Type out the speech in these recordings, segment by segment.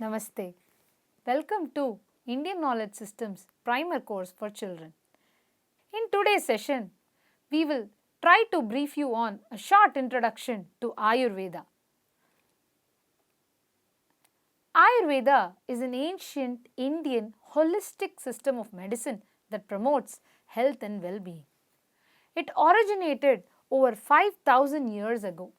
Namaste. Welcome to Indian Knowledge Systems Primer Course for Children. In today's session, we will try to brief you on a short introduction to Ayurveda. Ayurveda is an ancient Indian holistic system of medicine that promotes health and well-being. It originated over 5,000 years ago.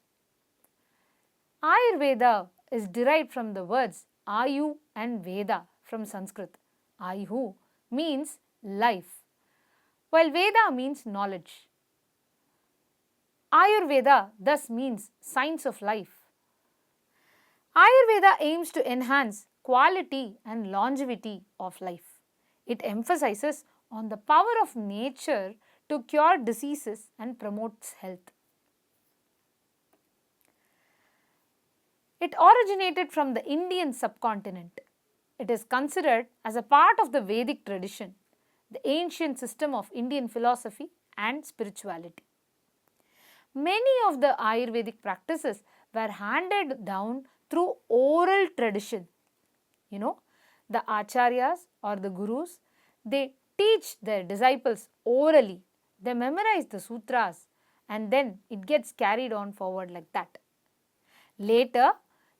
Ayurveda is derived from the words Ayu and Veda from Sanskrit. Ayu means life, while Veda means knowledge. Ayurveda thus means science of life. Ayurveda aims to enhance quality and longevity of life. It emphasizes on the power of nature to cure diseases and promotes health. It originated from the Indian subcontinent. It is considered as a part of the Vedic tradition, the ancient system of Indian philosophy and spirituality. Many of the Ayurvedic practices were handed down through oral tradition. The acharyas or the gurus, they teach their disciples orally. They memorize the sutras and then it gets carried on forward like that. Later,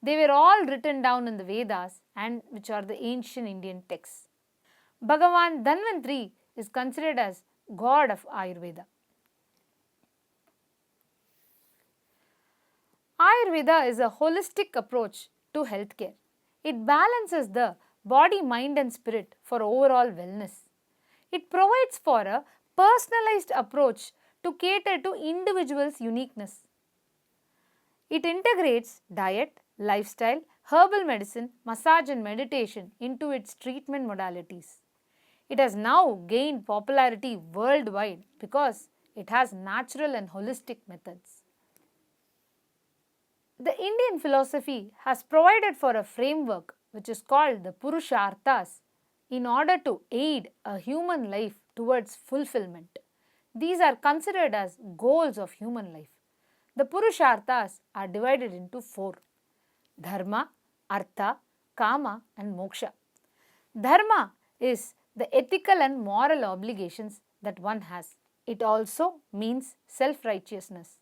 they were all written down in the Vedas, and which are the ancient Indian texts. Bhagavan Dhanvantri is considered as god of Ayurveda. Ayurveda is a holistic approach to healthcare. It balances the body, mind and spirit for overall wellness. It provides for a personalized approach to cater to individuals' uniqueness. It integrates diet, lifestyle, herbal medicine, massage and meditation into its treatment modalities. It has now gained popularity worldwide because it has natural and holistic methods. The Indian philosophy has provided for a framework which is called the Purusharthas in order to aid a human life towards fulfillment. These are considered as goals of human life. The Purusharthas are divided into four: Dharma, Artha, Kama and Moksha. Dharma is the ethical and moral obligations that one has. It also means self-righteousness.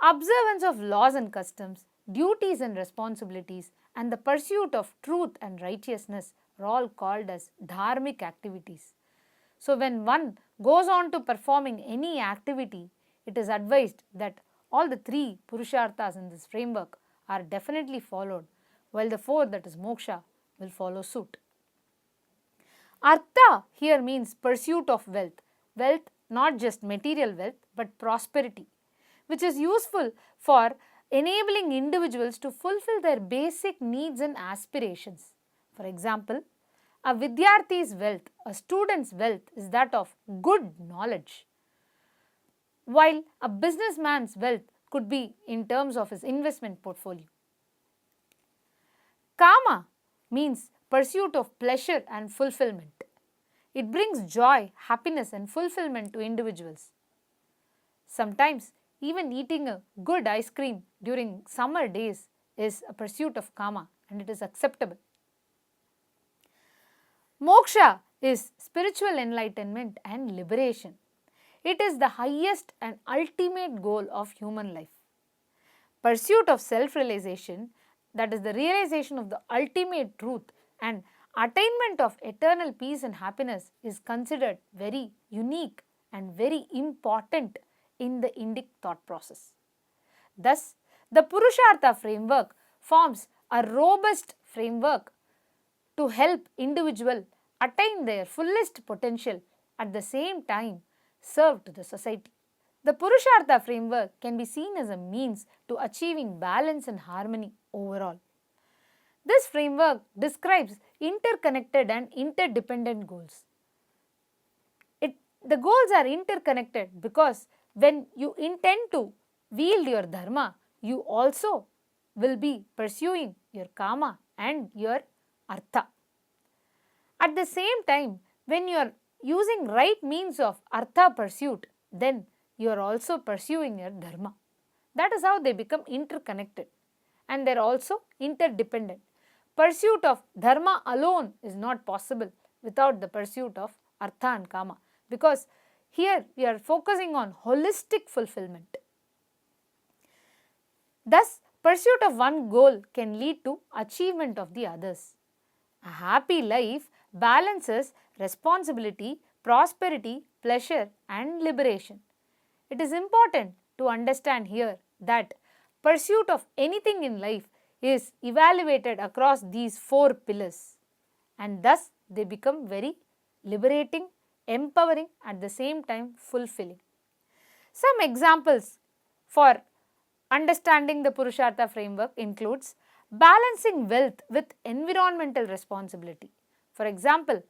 Observance of laws and customs, duties and responsibilities, and the pursuit of truth and righteousness are all called as dharmic activities. So when one goes on to performing any activity, it is advised that all the three Purusharthas in this framework are definitely followed, while the fourth, that is moksha, will follow suit. Artha here means pursuit of wealth. Wealth, not just material wealth, but prosperity, which is useful for enabling individuals to fulfill their basic needs and aspirations. For example, a Vidyarthi's wealth, a student's wealth is that of good knowledge, while a businessman's wealth could be in terms of his investment portfolio. Kama means pursuit of pleasure and fulfillment. It brings joy, happiness and fulfillment to individuals. Sometimes even eating a good ice cream during summer days is a pursuit of Kama and it is acceptable. Moksha is spiritual enlightenment and liberation. It is the highest and ultimate goal of human life. Pursuit of self-realization, that is the realization of the ultimate truth and attainment of eternal peace and happiness, is considered very unique and very important in the Indic thought process. Thus, the Purushartha framework forms a robust framework to help individuals attain their fullest potential, at the same time serve to the society. The Purushartha framework can be seen as a means to achieving balance and harmony overall. This framework describes interconnected and interdependent goals. The goals are interconnected because when you intend to wield your dharma, you also will be pursuing your kama and your artha. At the same time, when you are using right means of artha pursuit, then you are also pursuing your dharma. That is how they become interconnected and they are also interdependent. pursuit of dharma alone is not possible without the pursuit of artha and kama, because here we are focusing on holistic fulfillment. Thus, pursuit of one goal can lead to achievement of the others. A happy life balances responsibility, prosperity, pleasure and liberation. It is important to understand here that pursuit of anything in life is evaluated across these four pillars, and thus they become very liberating, empowering, at the same time fulfilling. Some examples for understanding the Purushartha framework includes balancing wealth with environmental responsibility. For example,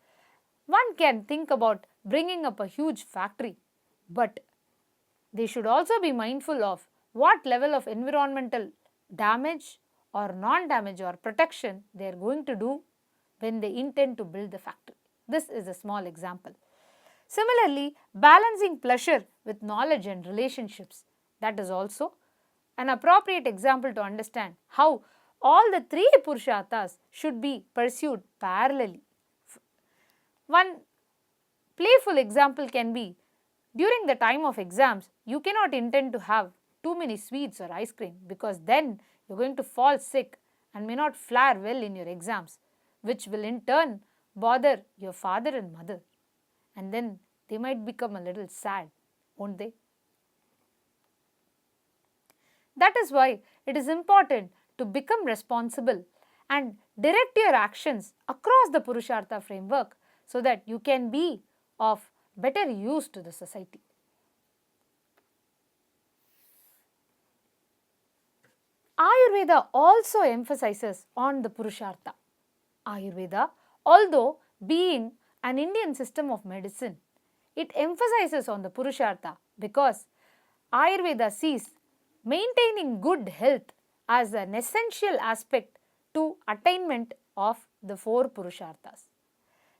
one can think about bringing up a huge factory, but they should also be mindful of what level of environmental damage or non-damage or protection they are going to do when they intend to build the factory. This is a small example. Similarly, balancing pleasure with knowledge and relationships, that is also an appropriate example to understand how all the three Purusharthas should be pursued parallelly. One playful example can be, during the time of exams, you cannot intend to have too many sweets or ice cream, because then you are going to fall sick and may not fare well in your exams, which will in turn bother your father and mother, and then they might become a little sad, won't they? That is why it is important to become responsible and direct your actions across the Purushartha framework so that you can be of better use to the society. Ayurveda also emphasizes on the Purushartha. Ayurveda, although being an Indian system of medicine, it emphasizes on the Purushartha because Ayurveda sees maintaining good health as an essential aspect to attainment of the four Purusharthas.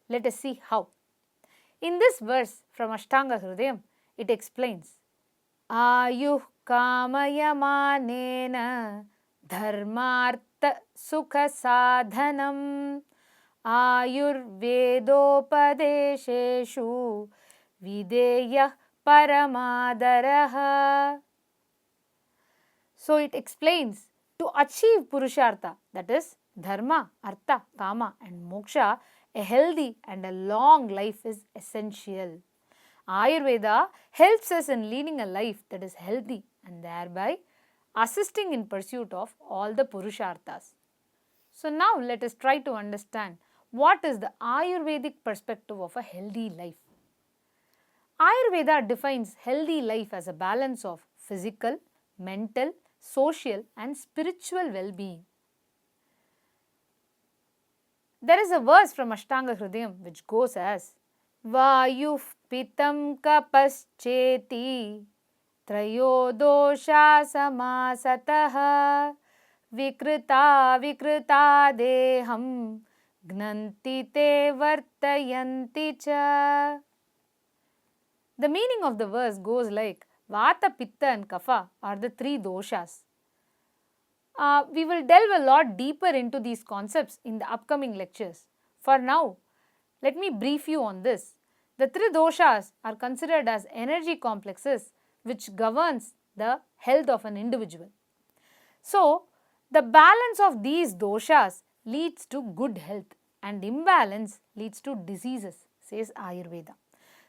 Let us see how. In this verse from Ashtanga Hridayam, it explains, Ayuh kamayamanena dharmartha sukha sadhanam ayurvedopadesheshu videyah paramadaraha. So it explains, to achieve Purushartha, that is Dharma, Artha, Kama and Moksha, a healthy and a long life is essential. Ayurveda helps us in leading a life that is healthy and thereby assisting in pursuit of all the Purusharthas. So now let us try to understand what is the Ayurvedic perspective of a healthy life. Ayurveda defines healthy life as a balance of physical, mental, social and spiritual well-being. There is a verse from Ashtanga Hridayam which goes as Vayuh pitam kapascheti trayo dosha samasatah vikrita deham gnanti te vartayanti cha. The meaning of the verse goes like, Vata, Pitta and Kapha are the three doshas. We will delve a lot deeper into these concepts in the upcoming lectures. For now, let me brief you on this. The three doshas are considered as energy complexes which governs the health of an individual. So, the balance of these doshas leads to good health and imbalance leads to diseases, says Ayurveda.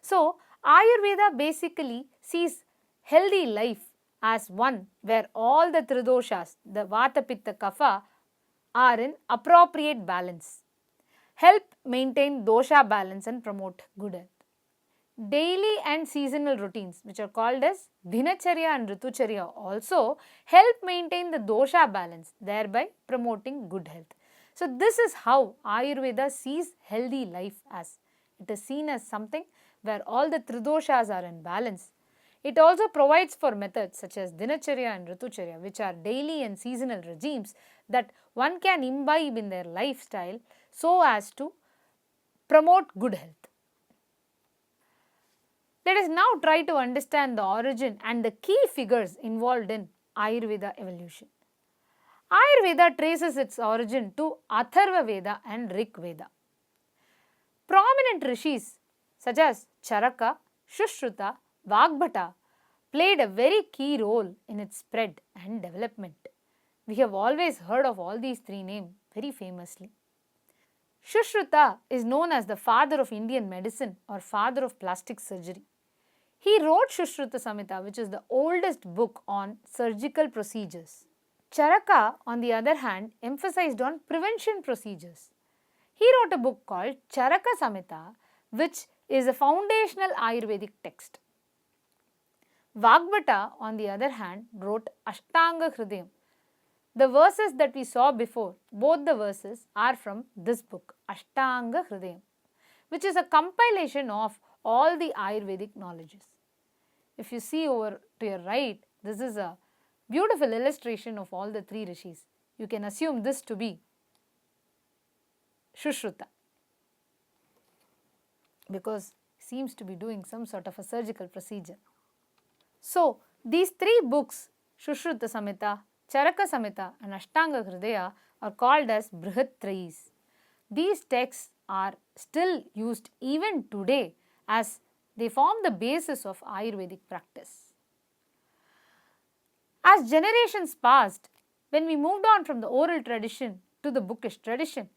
So, Ayurveda basically sees healthy life as one where all the three doshas, the Vata, Pitta, Kapha, are in appropriate balance. Help maintain dosha balance and promote good health. Daily and seasonal routines, which are called as Dinacharya and Ritucharya, also help maintain the dosha balance, thereby promoting good health. So, this is how Ayurveda sees healthy life as. It is seen as something where all the three doshas are in balance. It also provides for methods such as Dinacharya and Ritucharya, which are daily and seasonal regimes that one can imbibe in their lifestyle so as to promote good health. Let us now try to understand the origin and the key figures involved in Ayurveda evolution. Ayurveda traces its origin to Atharva Veda and Rig Veda. Prominent rishis such as Charaka, Shushruta, Vagbhata played a very key role in its spread and development. We have always heard of all these three names very famously. Shushruta is known as the father of Indian medicine or father of plastic surgery. He wrote Shushruta Samhita, which is the oldest book on surgical procedures. Charaka, on the other hand, emphasized on prevention procedures. He wrote a book called Charaka Samhita, which is a foundational Ayurvedic text. Vagbhata, on the other hand, wrote Ashtanga Hridayam. The verses that we saw before, both the verses are from this book, Ashtanga Hridayam, which is a compilation of all the Ayurvedic knowledges. If you see over to your right, this is a beautiful illustration of all the three rishis. You can assume this to be Shushruta, because he seems to be doing some sort of a surgical procedure. So, these three books, Shushruta Samhita, Charaka Samhita and Ashtanga Hridaya, are called as Brihatrayis. These texts are still used even today as they form the basis of Ayurvedic practice. As generations passed, when we moved on from the oral tradition to the bookish tradition,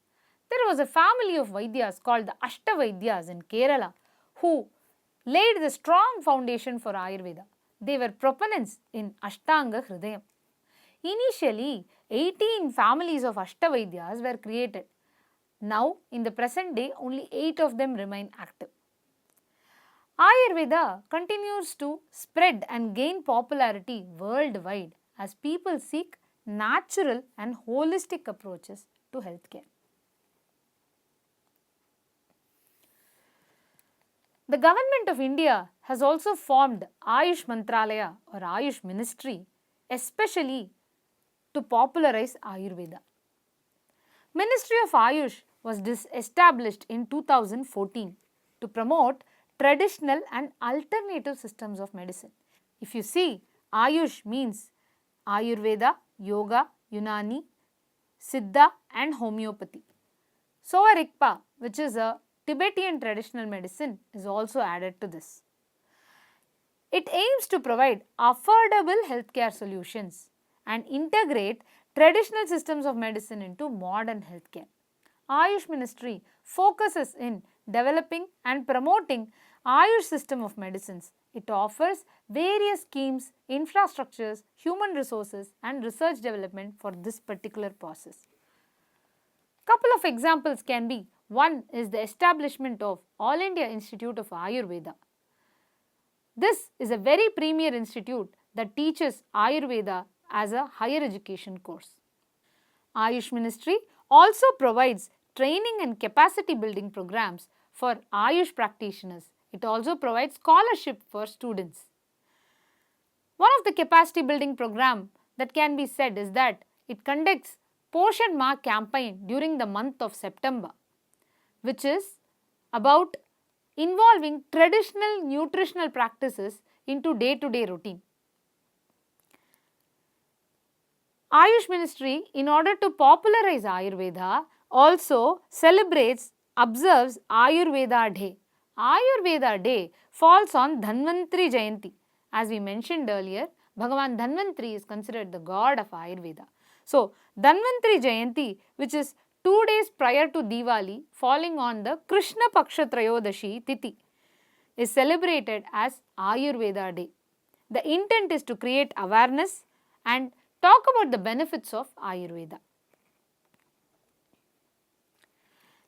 there was a family of Vaidyas called the Ashtavaidyas in Kerala who laid the strong foundation for Ayurveda. They were proponents in Ashtanga Hridayam. Initially, 18 families of Ashtavaidyas were created. Now, in the present day, only 8 of them remain active. Ayurveda continues to spread and gain popularity worldwide as people seek natural and holistic approaches to healthcare. The government of India has also formed Ayush Mantralaya or Ayush Ministry, especially to popularize Ayurveda. Ministry of Ayush was established in 2014 to promote traditional and alternative systems of medicine. If you see, Ayush means Ayurveda, Yoga, Unani, Siddha and Homeopathy. Soa Rigpa, which is a Tibetan traditional medicine, is also added to this. It aims to provide affordable healthcare solutions and integrate traditional systems of medicine into modern healthcare. Ayush Ministry focuses in developing and promoting Ayush system of medicines. It offers various schemes, infrastructures, human resources and research development for this particular process. Couple of examples can be, one is the establishment of All India Institute of Ayurveda. This is a very premier institute that teaches Ayurveda as a higher education course. Ayush Ministry also provides training and capacity building programs for Ayush practitioners. It also provides scholarship for students. One of the capacity building program that can be said is that it conducts Poshan Ma campaign during the month of September, which is about involving traditional nutritional practices into day-to-day routine. Ayush Ministry, in order to popularize Ayurveda, also observes Ayurveda Day. Ayurveda Day falls on Dhanvantri Jayanti. As we mentioned earlier, Bhagavan Dhanvantri is considered the god of Ayurveda. So, Dhanvantri Jayanti, which is 2 days prior to Diwali, falling on the Krishna Paksha Trayodashi Tithi, is celebrated as Ayurveda Day. The intent is to create awareness and talk about the benefits of Ayurveda.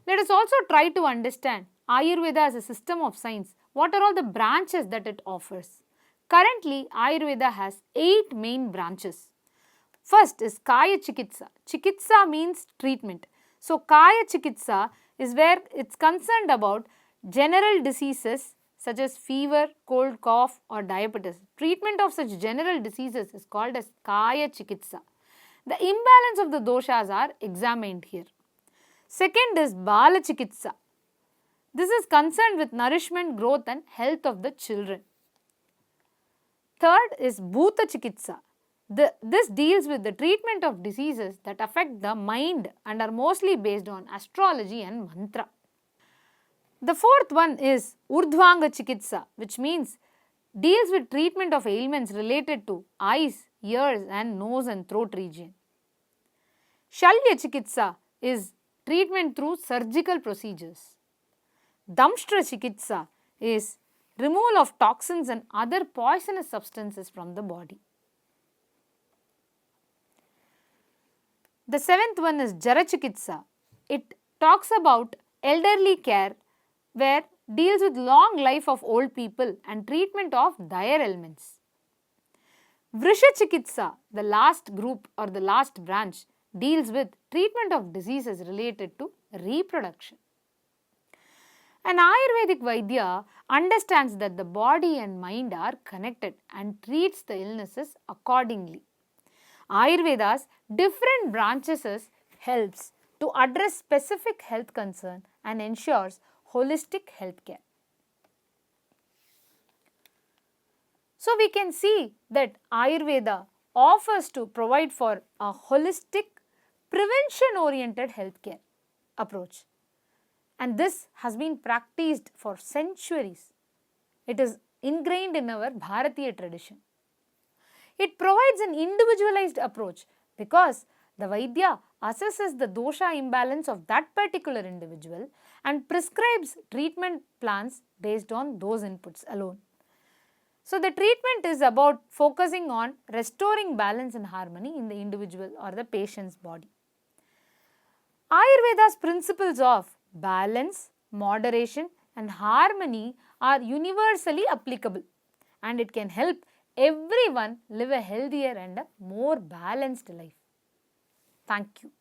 Let us also try to understand Ayurveda as a system of science. What are all the branches that it offers? Currently, Ayurveda has 8 main branches. First is Kaya Chikitsa. Chikitsa means treatment. So, Kaya Chikitsa is where it's concerned about general diseases such as fever, cold, cough or diabetes. Treatment of such general diseases is called as Kaya Chikitsa. The imbalance of the doshas are examined here. Second is Bala Chikitsa. This is concerned with nourishment, growth and health of the children. Third is Bhuta Chikitsa. This deals with the treatment of diseases that affect the mind and are mostly based on astrology and mantra. The fourth one is Urdhvanga Chikitsa, which means deals with treatment of ailments related to eyes, ears and nose and throat region. Shalya Chikitsa is treatment through surgical procedures. Damshtra Chikitsa is removal of toxins and other poisonous substances from the body. The seventh one is Jara Chikitsa. It talks about elderly care where deals with long life of old people and treatment of dire ailments. Vrisha Chikitsa, the last group or the last branch, deals with treatment of diseases related to reproduction. An Ayurvedic Vaidya understands that the body and mind are connected and treats the illnesses accordingly. Ayurveda's different branches helps to address specific health concern and ensures holistic health care. So we can see that Ayurveda offers to provide for a holistic, prevention-oriented healthcare approach. And this has been practiced for centuries. It is ingrained in our Bharatiya tradition. It provides an individualized approach because the Vaidya assesses the dosha imbalance of that particular individual and prescribes treatment plans based on those inputs alone. So the treatment is about focusing on restoring balance and harmony in the individual or the patient's body. Ayurveda's principles of balance, moderation and harmony are universally applicable, and it can help everyone live a healthier and a more balanced life. Thank you.